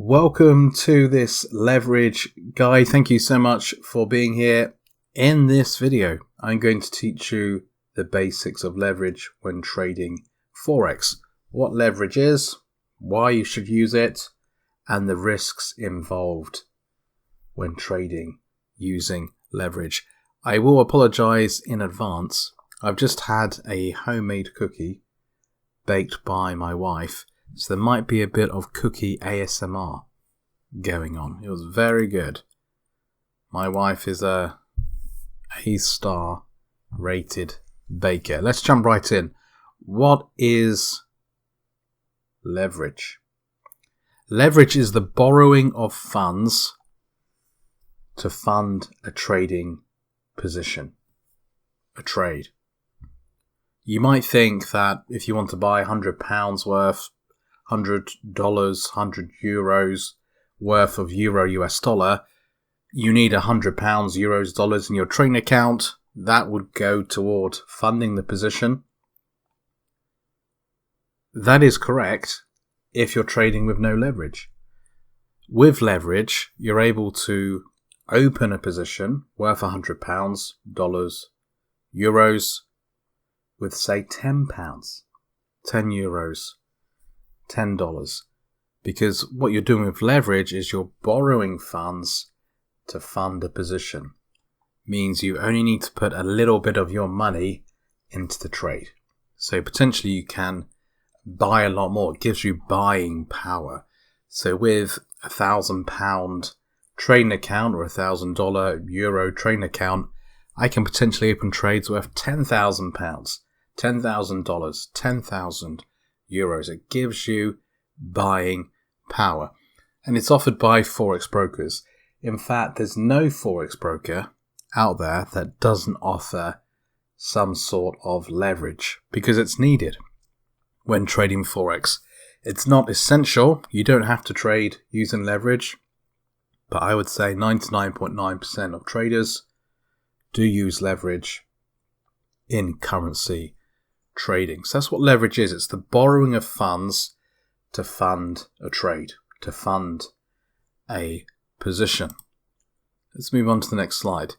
Welcome to this leverage guide. Thank you so much for being here. In this video, I'm going to teach you the basics of leverage when trading Forex. What leverage is, why you should use it, and the risks involved when trading using leverage. I will apologize in advance. I've just had a homemade cookie baked by my wife. So there might be a bit of cookie ASMR going on. It was very good. My wife is a A-star rated baker. Let's jump right in. What is leverage? Leverage is the borrowing of funds to fund a trading position, a trade. You might think that if you want to buy £100 worth, $100, 100 euros worth of euro US dollar, you need £100, euros, dollars in your trading account. That would go toward funding the position. That is correct if you're trading with no leverage. With leverage, you're able to open a position worth £100, dollars, euros, with say £10, 10 euros, $10, because what you're doing with leverage is you're borrowing funds to fund a position. Means you only need to put a little bit of your money into the trade. So potentially you can buy a lot more. It gives you buying power. So with £1,000 trading account or $1,000 euro trading account, I can potentially open trades worth £10,000, $10,000, 10,000 euros. It gives you buying power, and it's offered by Forex brokers. In fact, there's no Forex broker out there that doesn't offer some sort of leverage because it's needed when trading Forex. It's not essential. You don't have to trade using leverage, but I would say 99.9% of traders do use leverage in currency trading. So that's what leverage is. It's the borrowing of funds to fund a trade, to fund a position. Let's move on to the next slide.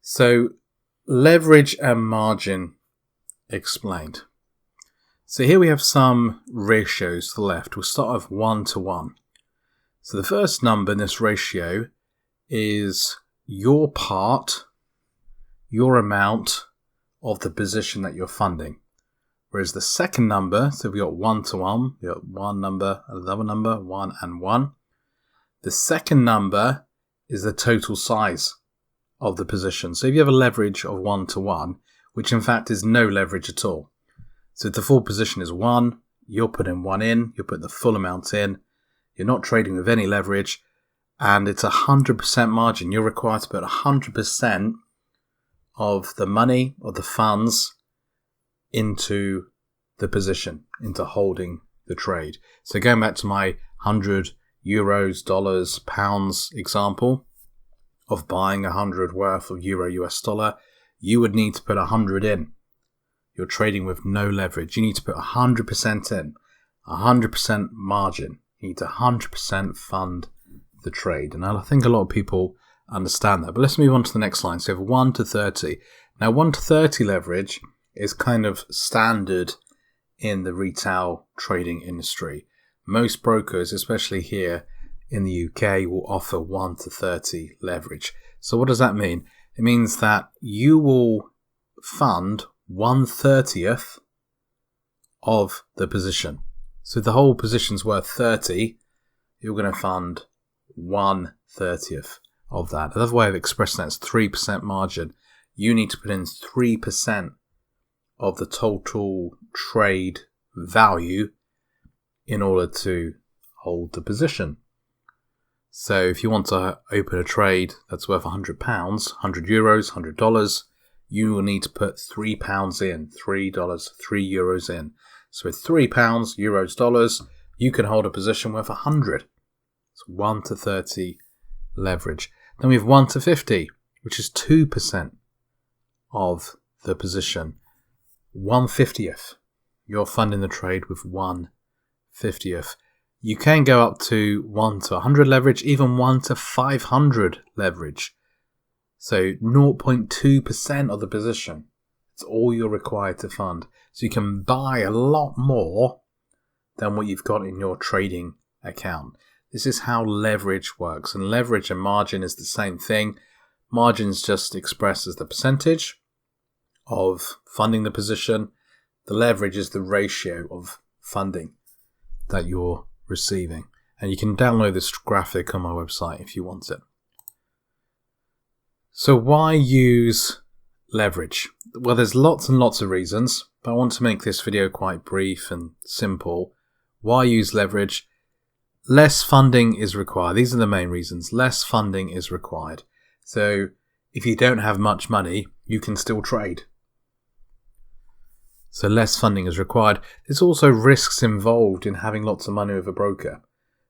So leverage and margin explained. So here we have some ratios to the left. We'll start off 1 to 1. So the first number in this ratio is your part, your amount of the position that you're funding. Whereas the second number, so we've got 1 to 1, we've got one number, another number, 1 and 1. The second number is the total size of the position. So if you have a leverage of 1 to 1, which in fact is no leverage at all. So if the full position is 1, you're putting 1 in, you're putting the full amount in, you're not trading with any leverage, and it's 100% margin. You're required to put 100% of the money, or the funds, into the position, into holding the trade. So going back to my 100 euros, dollars, pounds example of buying 100 worth of euro US dollar, you would need to put 100 in. You're trading with no leverage. You need to put 100% in, 100% margin. You need to 100% fund the trade. And I think a lot of people understand that. But let's move on to the next line. So we have 1 to 30. Now 1 to 30 leverage is kind of standard in the retail trading industry. Most brokers, especially here in the UK, will offer 1 to 30 leverage. So what does that mean? It means that you will fund 1/30th of the position. So if the whole position's worth 30, you're going to fund 1/30th of that. Another way of expressing that is 3% margin. You need to put in 3% of the total trade value in order to hold the position. So if you want to open a trade that's worth £100, 100 euros, $100, you will need to put £3 in, $3, €3 in. So with £3, euros, dollars, you can hold a position worth 100. It's 1 to 30 leverage. Then we have 1 to 50, which is 2% of the position. 1/50th. You're funding the trade with 1/50th. You can go up to 1 to 100 leverage, even 1 to 500 leverage. So 0.2% of the position. It's all you're required to fund. So you can buy a lot more than what you've got in your trading account. This is how leverage works. And leverage and margin is the same thing. Margin is just expressed as the percentage of funding the position. The leverage is the ratio of funding that you're receiving. And you can download this graphic on my website if you want it. So why use leverage? Well, there's lots and lots of reasons, but I want to make this video quite brief and simple. Why use leverage? Less funding is required. These are the main reasons. Less funding is required. So if you don't have much money, you can still trade. So less funding is required. There's also risks involved in having lots of money with a broker.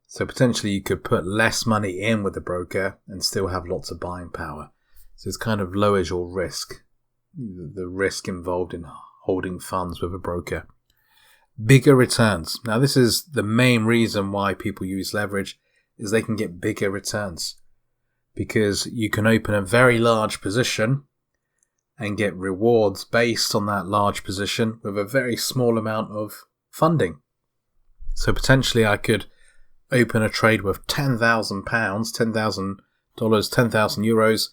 So potentially you could put less money in with a broker and still have lots of buying power. So it kind of lowers your risk, the risk involved in holding funds with a broker. Bigger returns. Now this is the main reason why people use leverage, is they can get bigger returns. Because you can open a very large position and get rewards based on that large position with a very small amount of funding. So potentially I could open a trade with £10,000, $10,000, €10,000.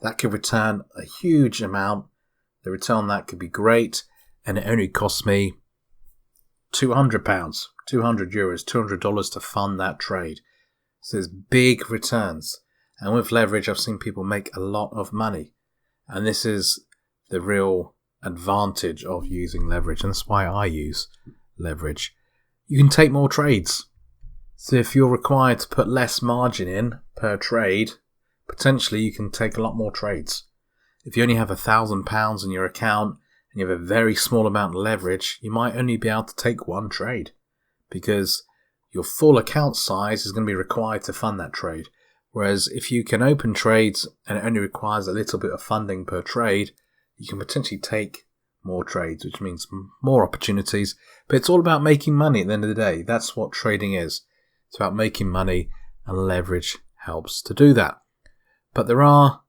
That could return a huge amount. The return on that could be great, and it only cost me £200, €200, $200 to fund that trade. So there's big returns. And with leverage, I've seen people make a lot of money. And this is the real advantage of using leverage. And that's why I use leverage. You can take more trades. So if you're required to put less margin in per trade, potentially you can take a lot more trades. If you only have £1,000 in your account and you have a very small amount of leverage, you might only be able to take one trade because your full account size is going to be required to fund that trade. Whereas if you can open trades and it only requires a little bit of funding per trade, you can potentially take more trades, which means more opportunities. But it's all about making money at the end of the day. That's what trading is. It's about making money, and leverage helps to do that. But there are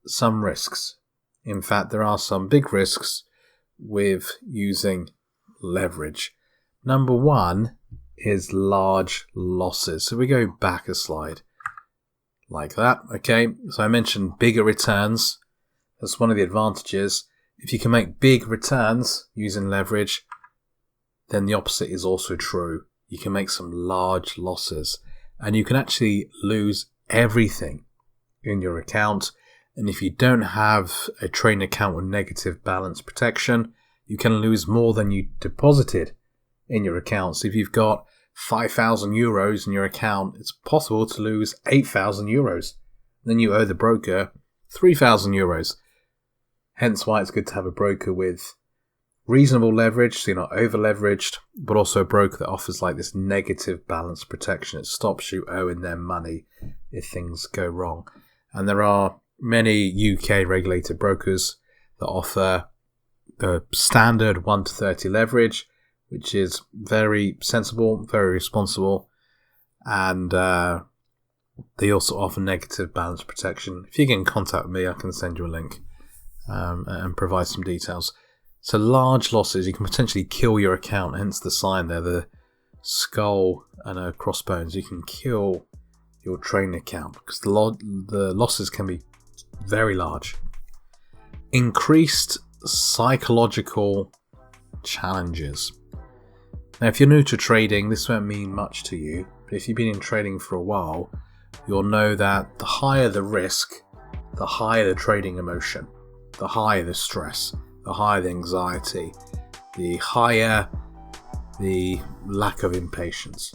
some risks. In fact, there are some big risks with using leverage. Number one is large losses. So we go back a slide like that. Okay, so I mentioned bigger returns. That's one of the advantages. If you can make big returns using leverage, then the opposite is also true. You can make some large losses, and you can actually lose everything in your account. And if you don't have a trading account with negative balance protection, you can lose more than you deposited in your account. So if you've got €5,000 in your account, it's possible to lose €8,000. Then you owe the broker €3,000. Hence why it's good to have a broker with reasonable leverage, so you're not over leveraged, but also a broker that offers like this negative balance protection. It stops you owing them money if things go wrong. And there are many UK regulated brokers that offer the standard 1 to 30 leverage, which is very sensible, very responsible, and they also offer negative balance protection. If you get in contact with me, I can send you a link and provide some details. So large losses, you can potentially kill your account, hence the sign there, the skull and crossbones. You can kill your trading account because the losses can be very large. Increased psychological challenges. Now, if you're new to trading, this won't mean much to you, but if you've been in trading for a while, you'll know that the higher the risk, the higher the trading emotion, the higher the stress, the higher the anxiety, the higher the lack of impatience,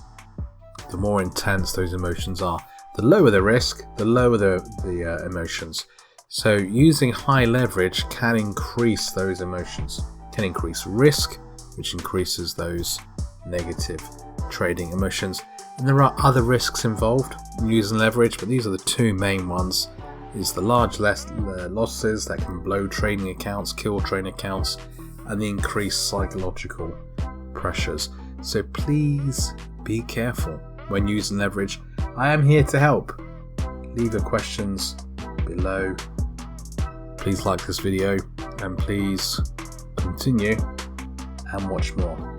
the more intense those emotions are. The lower the risk, the lower the emotions. So using high leverage can increase those emotions, can increase risk, which increases those negative trading emotions. And there are other risks involved in using leverage, but these are the two main ones. Is the large losses that can blow trading accounts, kill trading accounts, and the increased psychological pressures. So please be careful when using leverage. I am here to help. Leave your questions below. Please like this video and please continue and watch more.